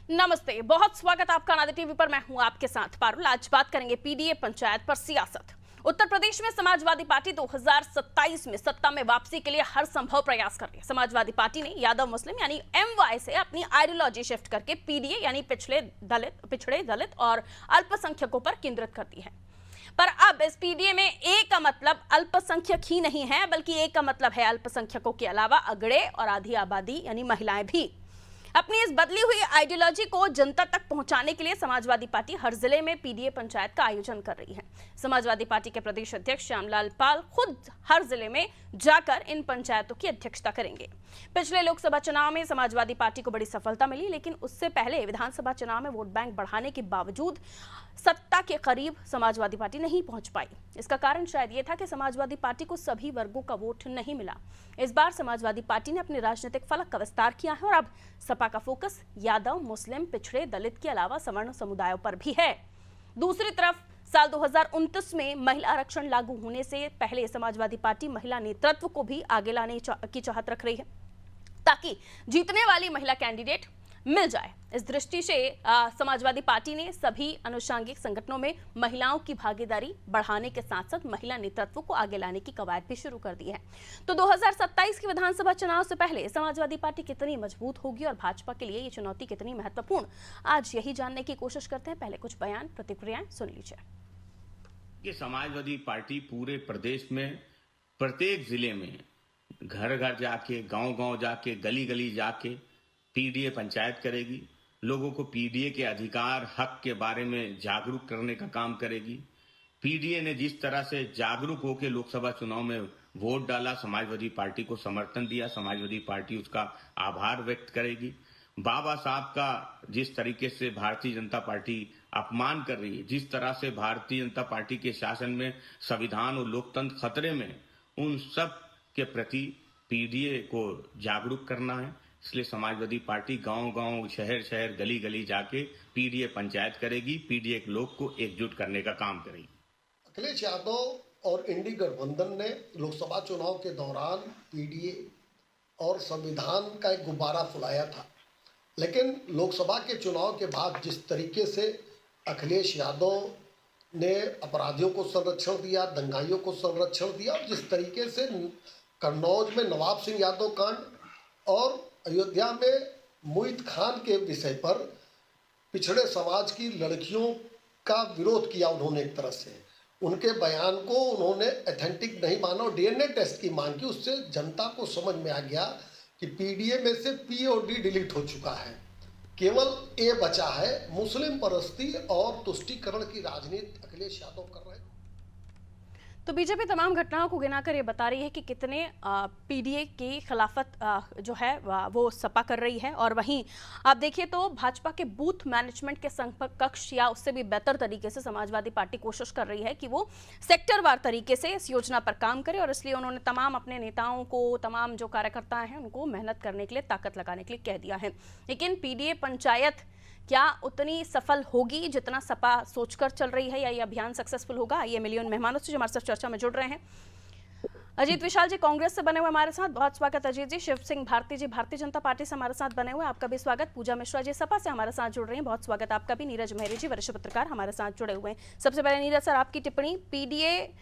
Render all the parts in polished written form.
नमस्ते, बहुत स्वागत आपका अनादि टीवी पर। मैं हूं आपके साथ पारुल। आज बात करेंगे पीडीए पंचायत पर सियासत। उत्तर प्रदेश में समाजवादी पार्टी 2027 में सत्ता में वापसी के लिए हर संभव प्रयास कर रही है। समाजवादी पार्टी ने यादव मुस्लिम यानी एमवाई से अपनी आइडियोलॉजी शिफ्ट करके पीडीए यानी पिछड़े दलित और अल्पसंख्यकों पर केंद्रित कर दी है। पर अब इस पीडीए में ए का मतलब अल्पसंख्यक ही नहीं है, बल्कि ए का मतलब है अल्पसंख्यकों के अलावा अगड़े और आधी आबादी यानी महिलाएं भी। अपनी इस बदली हुई आइडियोलॉजी को जनता तक पहुंचाने के लिए समाजवादी पार्टी हर जिले में पीडीए पंचायत का आयोजन कर रही है। समाजवादी पार्टी के प्रदेश अध्यक्ष श्यामलाल पाल खुद हर जिले में जाकर इन पंचायतों की अध्यक्षता करेंगे। पिछले लोकसभा चुनाव में समाजवादी पार्टी को बड़ी सफलता मिली, लेकिन उससे पहले विधानसभा चुनाव में वोट बैंक बढ़ाने के बावजूद सत्ता के करीब समाजवादी पार्टी नहीं पहुंच पाई। इसका कारण शायद ये था कि समाजवादी पार्टी को सभी वर्गों का वोट नहीं मिला। इस बार समाजवादी पार्टी ने अपने राजनीतिक फलक का विस्तार किया है और अब सपा का फोकस यादव, मुस्लिम, पिछड़े, दलित के अलावा सवर्ण समुदायों पर भी है। दूसरी तरफ साल 2029 में महिला आरक्षण लागू होने से पहले समाजवादी पार्टी महिला नेतृत्व को भी आगे लाने की चाहत रख रही है, ताकि जीतने वाली महिला कैंडिडेट मिल जाए। इस दृष्टि से समाजवादी पार्टी ने सभी अनुषंगिक संगठनों में महिलाओं की भागीदारी बढ़ाने के साथ साथ महिला नेतृत्व को आगे लाने की कवायद भी शुरू कर दी है। तो 2027 के विधानसभा चुनाव से पहले समाजवादी पार्टी कितनी मजबूत होगी और भाजपा के लिए ये चुनौती कितनी महत्वपूर्ण, आज यही जानने की कोशिश करते हैं। पहले कुछ बयान प्रतिक्रियाएं सुन लीजिए। ये समाजवादी पार्टी पूरे प्रदेश में प्रत्येक जिले में घर घर जाके, गांव गांव जाके, गली गली जाके पीडीए पंचायत करेगी। लोगों को पीडीए के अधिकार, हक के बारे में जागरूक करने का काम करेगी। पीडीए ने जिस तरह से जागरूक होकर लोकसभा चुनाव में वोट डाला, समाजवादी पार्टी को समर्थन दिया, समाजवादी पार्टी उसका आभार व्यक्त करेगी। बाबा साहब का जिस तरीके से भारतीय जनता पार्टी अपमान कर रही है, जिस तरह से भारतीय जनता पार्टी के शासन में संविधान और लोकतंत्र खतरे में, उन सब के प्रति पीडीए को जागरूक करना है। इसलिए समाजवादी पार्टी गांव गांव, शहर शहर, गली गली जाके पीडीए पंचायत करेगी। पीडीए के लोग को एकजुट करने का काम करेगी। अखिलेश यादव और इंडी गठबंधन ने लोकसभा चुनाव के दौरान पीडीए और संविधान का एक गुब्बारा फुलाया था, लेकिन लोकसभा के चुनाव के बाद जिस तरीके से अखिलेश यादव ने अपराधियों को संरक्षण दिया, दंगाइयों को संरक्षण दिया, और जिस तरीके से कन्नौज में नवाब सिंह यादव कांड और अयोध्या में मुईद खान के विषय पर पिछड़े समाज की लड़कियों का विरोध किया उन्होंने, एक तरह से उनके बयान को उन्होंने ऑथेंटिक नहीं माना और डीएनए टेस्ट की मांग की। उससे जनता को समझ में आ गया कि पीडीए में से पी और डी डिलीट हो चुका है, केवल ए बचा है। मुस्लिम परस्ती और तुष्टीकरण की राजनीति अखिलेश यादव कर रहे हैं। तो बीजेपी तमाम घटनाओं को गिनाकर ये बता रही है कि कितने पीडीए की खिलाफत जो है वो सपा कर रही है, और वहीं आप देखिए तो भाजपा के बूथ मैनेजमेंट के समकक्ष या उससे भी बेहतर तरीके से समाजवादी पार्टी कोशिश कर रही है कि वो सेक्टरवार तरीके से इस योजना पर काम करे, और इसलिए उन्होंने तमाम अपने नेताओं को, तमाम जो कार्यकर्ता हैं उनको मेहनत करने के लिए, ताकत लगाने के लिए कह दिया है। लेकिन पीडीए पंचायत क्या उतनी सफल होगी जितना सपा सोचकर चल रही है, या ये अभियान सक्सेसफुल होगा? ये मिलियन मेहमानों से जो हमारे साथ चर्चा में जुड़ रहे हैं। अजीत विशाल जी कांग्रेस से बने हुए हमारे साथ, बहुत स्वागत अजीत जी। शिव सिंह भारती जी भारतीय जनता पार्टी से हमारे साथ बने हुए, आपका भी स्वागत। पूजा मिश्रा जी सपा से हमारे साथ जुड़ रही हैं, बहुत स्वागत आपका भी। नीरज मेहरी जी वरिष्ठ पत्रकार हमारे साथ जुड़े हुए हैं। सबसे पहले नीरज सर, आपकी टिप्पणी पीडीए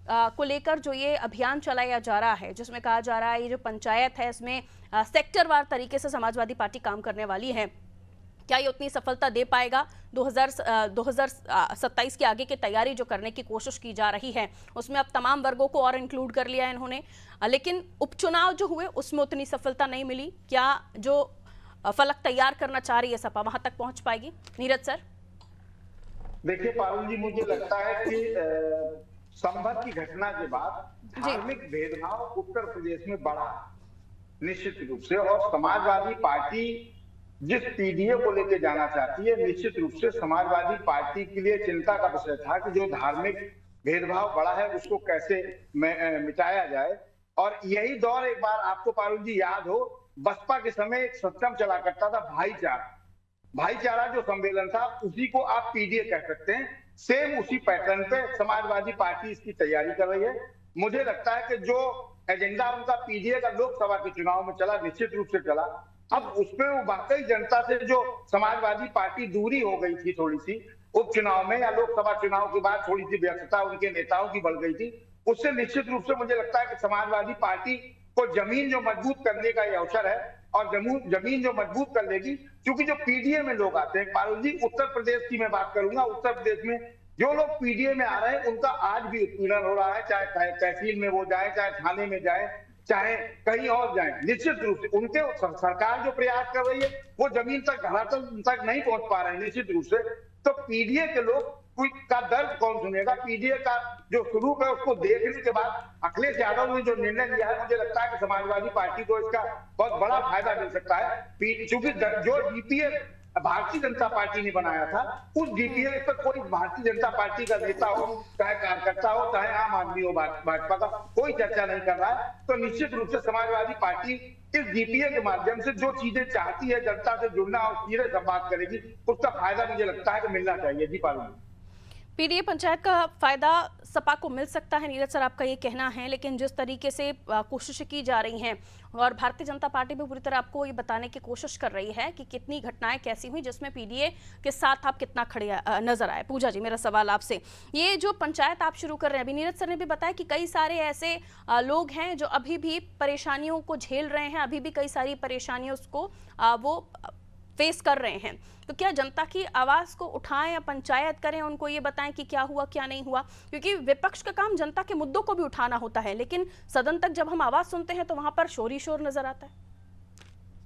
को लेकर जो ये अभियान चलाया जा रहा है, जिसमें कहा जा रहा है ये जो पंचायत है इसमें सेक्टरवार तरीके से समाजवादी पार्टी काम करने वाली है, क्या ये उतनी सफलता दे पाएगा? 2027 के आगे की तैयारी जो करने की कोशिश की जा रही है उसमें अब तमाम वर्गों को और इंक्लूड कर लिया है इन्होंने, लेकिन उपचुनाव जो हुए उसमें उतनी सफलता नहीं मिली। क्या जो फलक तैयार करना चाह रही है सपा वहां तक पहुंच पाएगी? नीरज सर। देखिए पारुल जी, मुझे लगता है कि संभव की घटना के बाद धार्मिक भेदभाव उत्तर प्रदेश में बढ़ा निश्चित रूप से, और समाजवादी पार्टी जिस पीडीए को लेकर जाना चाहती है, निश्चित रूप से समाजवादी पार्टी के लिए चिंता का विषय था कि जो धार्मिक भेदभाव बढ़ा है उसको कैसे मिटाया जाए। और यही दौर एक बार आपको पारुल जी याद हो, बसपा के समय एक सिस्टम चला करता था भाईचारा जो सम्मेलन था, उसी को आप पीडीए कह सकते हैं। सेम उसी पैटर्न पे समाजवादी पार्टी इसकी तैयारी कर रही है। मुझे लगता है कि जो एजेंडा उनका पीडीए का लोकसभा के चुनाव में चला, निश्चित रूप से चला, अब उसमें वो वाकई जनता से जो समाजवादी पार्टी दूरी हो गई थी थोड़ी सी उपचुनाव में या लोकसभा चुनाव के बाद थोड़ी सी व्यस्तता उनके नेताओं की बढ़ गई थी, उससे निश्चित रूप से मुझे लगता है कि समाजवादी पार्टी को जमीन जो मजबूत करने का ये अवसर है और जमीन जो मजबूत कर लेगी, क्योंकि जो पीडीए में लोग आते हैं, पारुल जी उत्तर प्रदेश की मैं बात करूंगा, उत्तर प्रदेश में जो लोग पीडीए में आ रहे हैं उनका आज भी उत्पीड़न हो रहा है, चाहे तहसील में वो जाए, चाहे थाने में जाए, चाहे कहीं और जाए। निश्चित रूप से उनके सरकार जो प्रयास कर रही है वो जमीन तक धरातल तक नहीं पहुंच पा रहे हैं निश्चित रूप से। तो पीडीए के लोग का दर्द कौन सुनेगा? पीडीए का जो स्वरूप है उसको देखने के बाद अखिलेश यादव ने जो निर्णय लिया है, मुझे लगता है कि समाजवादी पार्टी को इसका बहुत बड़ा फायदा मिल सकता है, क्योंकि जो डीपीए भारतीय जनता पार्टी ने बनाया था, उस डीपीए पर कोई भारतीय जनता पार्टी का नेता हो, चाहे कार्यकर्ता हो, चाहे आम आदमी हो, भाजपा का कोई चर्चा नहीं कर रहा है। तो निश्चित रूप से समाजवादी पार्टी इस डीपीए के माध्यम से जो चीजें चाहती है, जनता से जुड़ना और सीधे संवाद करेगी, उसका फायदा मुझे लगता है कि मिलना चाहिए। जी पारुल, पीडीए पंचायत का फायदा सपा को मिल सकता है, नीरज सर आपका ये कहना है, लेकिन जिस तरीके से कोशिश की जा रही हैं और भारतीय जनता पार्टी भी पूरी तरह आपको ये बताने की कोशिश कर रही है कि कितनी घटनाएं कैसी हुई जिसमें पीडीए के साथ आप कितना खड़े नजर आए। पूजा जी, मेरा सवाल आपसे, ये जो पंचायत आप शुरू कर रहे हैं, अभी नीरज सर ने भी बताया कि कई सारे ऐसे लोग हैं जो अभी भी परेशानियों को झेल रहे हैं, अभी भी कई सारी परेशानियों को वो फेस कर रहे हैं, तो क्या जनता की आवाज को उठाएं या पंचायत करें, उनको ये बताएं कि क्या हुआ क्या नहीं हुआ? क्योंकि विपक्ष का काम जनता के मुद्दों को भी उठाना होता है, लेकिन सदन तक जब हम आवाज सुनते हैं तो वहां पर शोर ही शोर नजर आता है।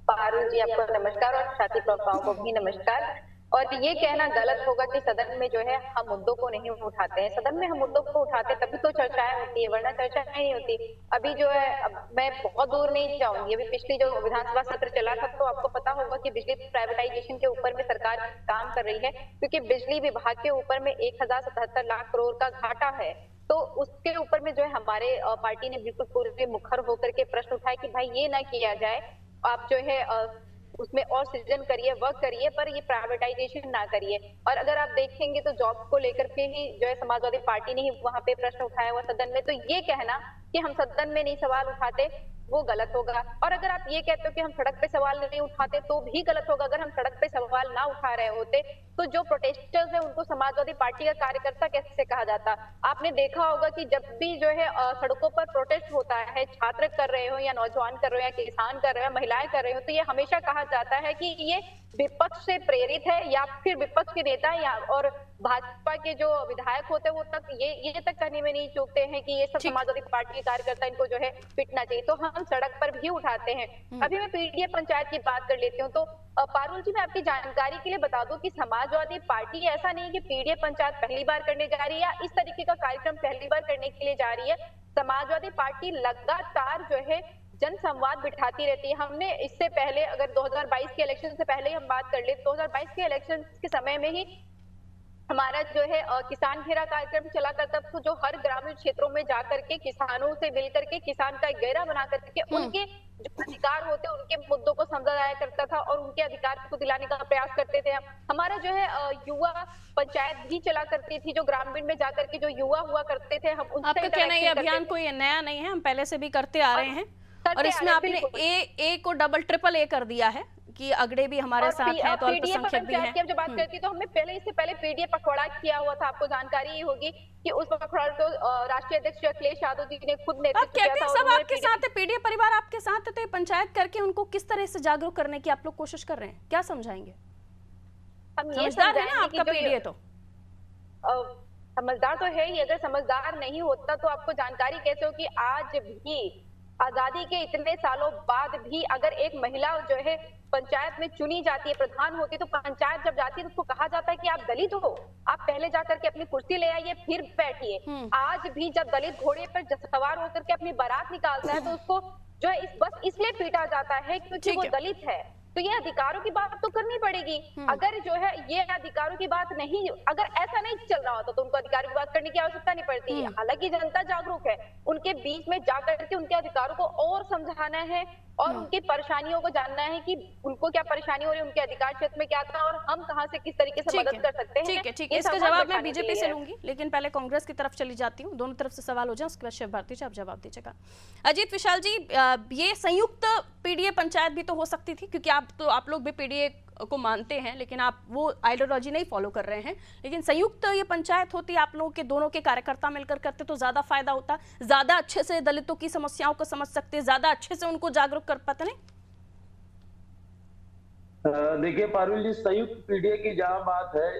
पारुल जी आपको नमस्कार और साथी प्रवक्ताओं को भी नमस्कार। और ये कहना गलत होगा कि सदन में जो है हम मुद्दों को नहीं उठाते हैं। सदन में हम मुद्दों को उठाते तभी तो चर्चाएं होती है, वरना चर्चा नहीं होती। अभी जो है, अब मैं बहुत दूर नहीं जाऊंगी, अभी पिछली जो विधानसभा सत्र चला था तो आपको पता होगा कि बिजली प्राइवेटाइजेशन के ऊपर में सरकार काम कर रही है, क्योंकि बिजली विभाग के ऊपर में 1077 लाख करोड़ का घाटा है। तो उसके ऊपर में जो है हमारे पार्टी ने बिल्कुल पूरे मुखर होकर के प्रश्न उठाए कि भाई ये ना किया जाए, आप जो है उसमें और सृजन करिए, वर्क करिए, पर ये प्राइवेटाइजेशन ना करिए। और अगर आप देखेंगे तो जॉब को लेकर के ही जो है समाजवादी पार्टी ने ही वहां पे प्रश्न उठाया हुआ सदन में, तो ये कहना कि हम सदन में नहीं सवाल उठाते वो गलत होगा। और अगर आप ये कहते हो कि हम सड़क पे सवाल नहीं उठाते तो भी गलत होगा। अगर हम सड़क पे सवाल ना उठा रहे होते तो जो प्रोटेस्टर्स है उनको समाजवादी पार्टी का कार्यकर्ता कैसे कहा जाता? आपने देखा होगा कि जब भी जो है सड़कों पर प्रोटेस्ट होता है, छात्र कर रहे हो या नौजवान कर रहे हो या किसान कर रहे हो, महिलाएं कर रहे हो, तो ये हमेशा कहा जाता है कि ये विपक्ष से प्रेरित है या फिर विपक्ष के नेता या और भाजपा के जो विधायक होते हैं वो तक ये तक कहने में नहीं चूकते हैं कि ये सब समाजवादी पार्टी के कार्यकर्ता इनको जो है पिटना चाहिए। तो हम सड़क पर भी उठाते हैं। अभी मैं पीडीए पंचायत की बात कर लेती हूँ। तो पारुल जी, मैं आपकी जानकारी के लिए बता दूं कि समाजवादी पार्टी ऐसा नहीं कि पीडीए पंचायत पहली बार करने जा रही है या इस तरीके का कार्यक्रम पहली बार करने के लिए जा रही है। समाजवादी पार्टी लगातार जो है जन संवाद बिठाती रहती है। हमने इससे पहले, अगर 2022 के इलेक्शन से पहले हम बात कर ले, 2022 के इलेक्शन के समय में ही हमारा जो है किसान घेरा कार्यक्रम चला करता था, जो हर ग्रामीण क्षेत्रों में जाकर के किसानों से मिलकर के किसान का एक घेरा बना करके उनके जो अधिकार होते हैं उनके मुद्दों को समझाया करता था और उनके अधिकार को दिलाने का प्रयास करते थे। हमारा जो है युवा पंचायत भी चला करती थी, जो ग्रामीण में जाकर के जो युवा हुआ करते थे, हम उनसे आपका कहना है ये अभियान कोई नया नहीं है, हम पहले से भी करते आ रहे हैं और इसमें आपने ए को डबल ट्रिपल ए कर दिया है कि अगड़े भी हमारे साथ हैं तो अल्पसंख्यक भी हैं। जब बात करती तो हमने पहले, इससे पहले पीडीए पखवाड़ा किया हुआ था। आपको जानकारी ही होगी कि उस पखवाड़ा को राष्ट्रीय अध्यक्ष अखिलेश यादव जी ने खुद नेतृत्व किया था। सब आपके साथ है, पीडीए परिवार आपके साथ है, तो पंचायत करके उनको किस तरह से जागरूक करने की आप लोग कोशिश कर रहे हैं, क्या समझाएंगे? हम समझदार है ना आपका पीडीए? तो समझदार तो है ही। अगर समझदार नहीं होता तो आपको जानकारी कैसे हो कि आज भी आजादी के इतने सालों बाद भी अगर एक महिला जो है पंचायत में चुनी जाती है, प्रधान होती है, तो पंचायत जब जाती है तो उसको कहा जाता है कि आप दलित हो, आप पहले जाकर के अपनी कुर्सी ले आइए फिर बैठिए। आज भी जब दलित घोड़े पर सवार होकर के अपनी बारात निकालता है तो उसको जो है बस इसलिए पीटा जाता है क्योंकि वो दलित है। तो ये अधिकारों की बात तो करनी पड़ेगी। अगर जो है ये अधिकारों की बात नहीं, अगर ऐसा नहीं चल रहा होता तो उनको अधिकारों की बात करने की आवश्यकता नहीं पड़ती। हालांकि जनता जागरूक है, उनके बीच में जाकर के उनके अधिकारों को और समझाना है और उनकी परेशानियों को जानना है कि उनको क्या परेशानी हो रही है, उनके अधिकार क्षेत्र में क्या था और हम कहां से किस तरीके से मदद कर सकते हैं। ठीक है, ठीक है। ये इसका संवाद जवाब मैं बैठाने के बीजेपी लिए से है। लूंगी, लेकिन पहले कांग्रेस की तरफ चली जाती हूँ। दोनों तरफ से सवाल हो जाए, उसके बाद शिव भारती जी आप जवाब दीजिएगा। अजीत विशाल जी, ये संयुक्त पीडीए पंचायत भी तो हो सकती थी, क्योंकि आप लोग भी पीडीए को मानते हैं, लेकिन आप वो आइडियोलॉजी नहीं फॉलो कर रहे हैं। लेकिन संयुक्त ये पंचायत होती, आप लोगों के दोनों के कार्यकर्ता मिलकर करते तो ज्यादा फायदा होता, ज्यादा अच्छे से दलितों की समस्याओं को समझ सकते, ज्यादा अच्छे से उनको जागरूक कर पाते। नहीं देखिए पारुल जी, संयुक्त पीडीए की जहां बात है,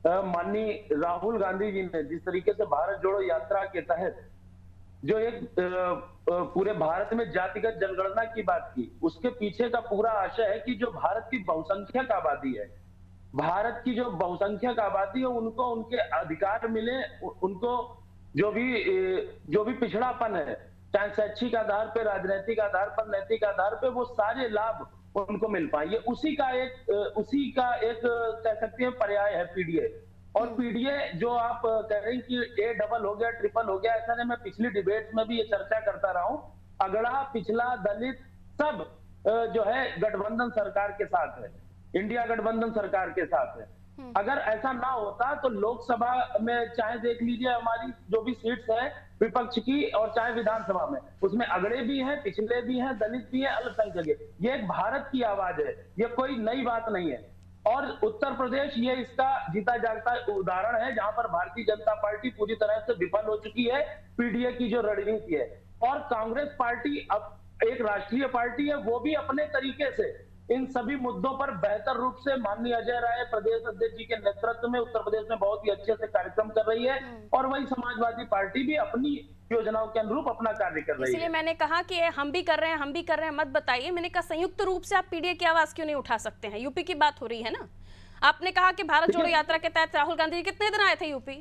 माननीय राहुल गांधी जी ने जिस तरीके से भारत जोड़ो यात्रा के तहत जो एक पूरे भारत में जातिगत जनगणना की बात की, उसके पीछे का पूरा आशय है कि जो भारत की बहुसंख्यक आबादी है, भारत की जो बहुसंख्यक आबादी है, उनको उनके अधिकार मिले, उनको जो भी पिछड़ापन है, चाहे शैक्षिक आधार पे, राजनीतिक आधार पर, नैतिक आधार पे, वो सारे लाभ उनको मिल पाए। ये उसी का एक कह सकते हैं पर्याय है पीडीए। और पीडीए जो आप कह रहे हैं कि ए डबल हो गया, ट्रिपल हो गया, ऐसा नहीं। मैं पिछली डिबेट्स में भी ये चर्चा करता रहा हूं, अगड़ा पिछला दलित सब जो है गठबंधन सरकार के साथ है, इंडिया गठबंधन सरकार के साथ है। अगर ऐसा ना होता तो लोकसभा में चाहे देख लीजिए हमारी जो भी सीट्स है विपक्ष की, और चाहे विधानसभा में, उसमें अगड़े भी हैं, पिछले भी हैं, दलित भी हैं, अल्पसंख्यक है। ये एक भारत की आवाज है, ये कोई नई बात नहीं है। और उत्तर प्रदेश ये इसका जीता जागता उदाहरण है, जहां पर भारतीय जनता पार्टी पूरी तरह से विफल हो चुकी है पीडीए की जो रणनीति है। और कांग्रेस पार्टी अब एक राष्ट्रीय पार्टी है, वो भी अपने तरीके से इन सभी मुद्दों पर बेहतर रूप से माननीय अजय राय प्रदेश अध्यक्ष जी के नेतृत्व में उत्तर प्रदेश में बहुत ही अच्छे से कार्यक्रम कर रही है। और वही समाजवादी पार्टी भी अपनी योजनाओं के अनुरूप अपना कार्य कर रही है। इसलिए मैंने कहा कि हम भी कर रहे हैं, हम भी कर रहे हैं, मत बताइए। मैंने कहा संयुक्त रूप से आप पीडीए की आवाज क्यों नहीं उठा सकते हैं? यूपी की बात हो रही है ना। आपने कहा कि भारत जोड़ो यात्रा के तहत राहुल गांधी जी कितने दिन आए थे यूपी?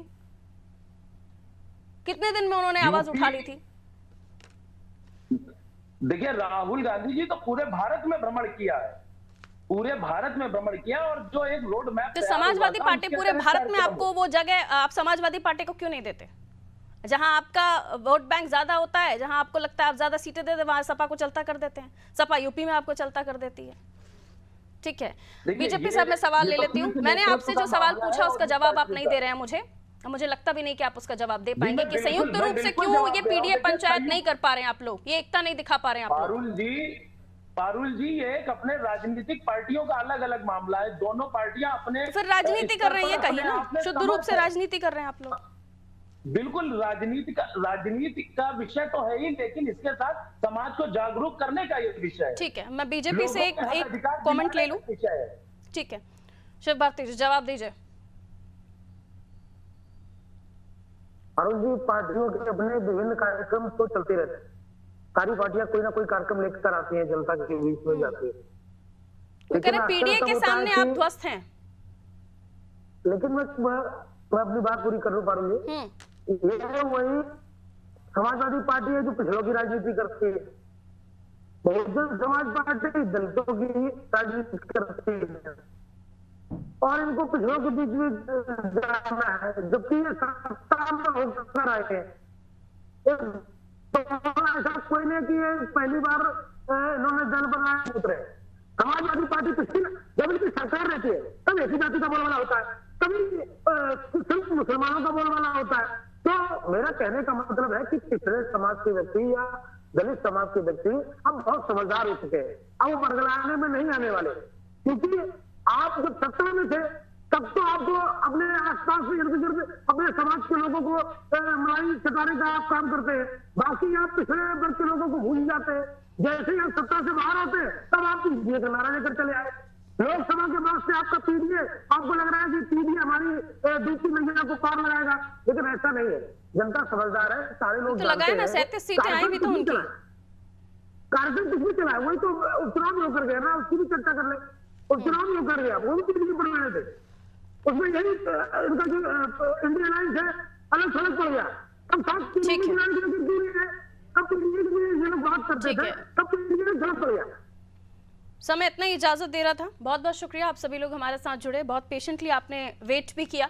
कितने दिन में उन्होंने आवाज उठा ली थी? देखिए, राहुल गांधी जी तो पूरे भारत में भ्रमण किया है, पूरे भारत में भ्रमण किया। और जो एक रोड मैप, तो समाजवादी पार्टी पूरे भारत में आपको वो जगह, आप समाजवादी पार्टी को क्यों नहीं देते? जहां आपका वोट बैंक ज्यादा होता है, जहां आपको लगता है आप ज्यादा सीटें दे दे, वहां सपा को चलता कर देते हैं। सपा यूपी में आपको चलता कर देती है। ठीक है, बीजेपी साहब मैं सवाल ले लेती हूँ। मैंने आपसे जो सवाल पूछा उसका जवाब आप नहीं दे रहे हैं मुझे, मुझे लगता भी नहीं कि आप उसका जवाब दे पाएंगे कि संयुक्त रूप से क्यों ये पीडीए पंचायत नहीं कर पा रहे हैं आप लोग, ये एकता नहीं दिखा पा रहे हैं आप लोग। पारुल जी, ये एक अपने राजनीतिक पार्टियों का अलग अलग मामला है। दोनों पार्टियां अपने फिर राजनीति कर रहे हैं, ये कहिए ना, शुद्ध रूप से राजनीति कर रहे हैं आप लोग। बिल्कुल, राजनीति का विषय तो है ही, लेकिन इसके साथ समाज को जागरूक करने का ये विषय है। ठीक है, मैं बीजेपी से एक कमेंट ले लूं। ठीक है, शिव भारती जी जवाब दीजिए। अरुण जी, पार्टियों के अपने विभिन्न कार्यक्रम तो चलते रहते हैं। सारी पार्टियां कोई ना कोई कार्यक्रम लेकर आती हैं, जनता के बीच में जाती है। लेकिन पीडीए के सामने आप ध्वस्त हैं। लेकिन मैं अपनी बात पूरी कर लूं पारुल जी। ये वही समाजवादी पार्टी है जो पिछड़ों की राजनीति करती है, बहुजन समाज पार्टी दलितों की राजनीति करती है, और इनको पिछड़ों के बीच में जाना है, जबकि ये सत्ता में होकर आए हैं। तो ऐसा कोई नहीं कि ये पहली बार इन्होंने दल बनाया उतरे। समाजवादी पार्टी पिछली जब इनकी सरकार रहती है तब ऐसी जाति का बोलबाला होता है, कभी सिर्फ मुसलमानों का बोलबाला होता है। तो मेरा कहने का मतलब है कि पिछड़े समाज के व्यक्ति या दलित समाज के व्यक्ति अब बहुत समझदार हो चुके हैं, अब वो बरगलाने में नहीं आने वाले। क्योंकि आप जब सत्ता में थे तब तो आपको अपने आसपास इर्द गिर्द अपने समाज के लोगों को मलाई चटाने का आप काम करते हैं, बाकी आप पिछड़े वर्ग के लोगों को भूल जाते हैं। जैसे ही आप सत्ता से बाहर आते हैं तब आप पीडीए का नारा लेकर चले आए। लोकसभा के बाद से आपका पीडीए, आपको लग रहा है कि पीडीए हमारी दूसरी महिला को पार लगाएगा, लेकिन ऐसा नहीं है। जनता समझदार है, सारे लोग तो लगाए ना, 37 सीटें आई भी तो उनकी। कार्यक्रम कुछ भी चला, वही तो उपचुनाव में होकर गया ना, उसकी भी चर्चा कर ले। उपचुनाव में होकर गया, वो भी पीडीए पर बनाए थे, उसमें यही इनका जो इंडियन अलायंस है अलग थलग पड़ गया। अब साथ ये लोग बात करते थे, तब पीडीए थलग पड़ गया। समय इतना ही इजाजत दे रहा था। बहुत बहुत शुक्रिया, आप सभी लोग हमारे साथ जुड़े, बहुत पेशेंटली आपने वेट भी किया।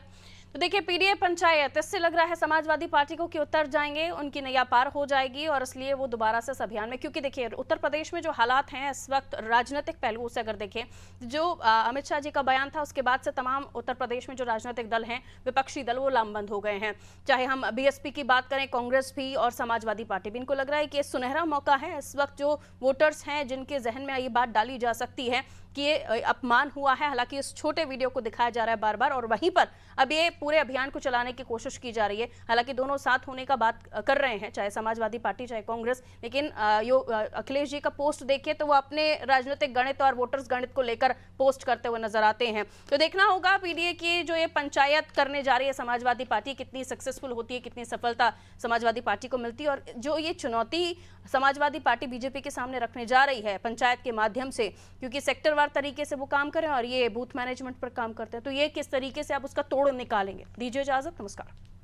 तो देखिए पीडीए पंचायत, इससे लग रहा है समाजवादी पार्टी को कि उतर जाएंगे, उनकी नैया पार हो जाएगी और इसलिए वो दोबारा से इस अभियान में, क्योंकि देखिए उत्तर प्रदेश में जो हालात हैं इस वक्त राजनीतिक पहलुओं से अगर देखें, जो अमित शाह जी का बयान था उसके बाद से तमाम उत्तर प्रदेश में जो राजनीतिक दल हैं, विपक्षी दल, वो लामबंद हो गए हैं। चाहे हम बीएसपी की बात करें, कांग्रेस भी और समाजवादी पार्टी भी, इनको लग रहा है कि सुनहरा मौका है इस वक्त। जो वोटर्स हैं जिनके जहन में ये बात डाली जा सकती है कि ये अपमान हुआ है, हालांकि इस छोटे वीडियो को दिखाया जा रहा है बार बार, और वहीं पर अब ये पूरे अभियान को चलाने की कोशिश की जा रही है। हालांकि दोनों साथ होने का बात कर रहे हैं, चाहे समाजवादी पार्टी चाहे कांग्रेस, लेकिन अखिलेश जी का पोस्ट देखिए तो वो अपने राजनीतिक गणित और वोटर्स गणित को लेकर पोस्ट करते हुए नजर आते हैं। तो देखना होगा पीडीए की जो ये पंचायत करने जा रही है समाजवादी पार्टी, कितनी सक्सेसफुल होती है, कितनी सफलता समाजवादी पार्टी को मिलती है, और जो ये चुनौती समाजवादी पार्टी बीजेपी के सामने रखने जा रही है पंचायत के माध्यम से, क्योंकि सेक्टरवार तरीके से वो काम करें और ये बूथ मैनेजमेंट पर काम करते हैं, तो ये किस तरीके से आप उसका तोड़ निकालेंगे। दीजिए इजाजत, नमस्कार।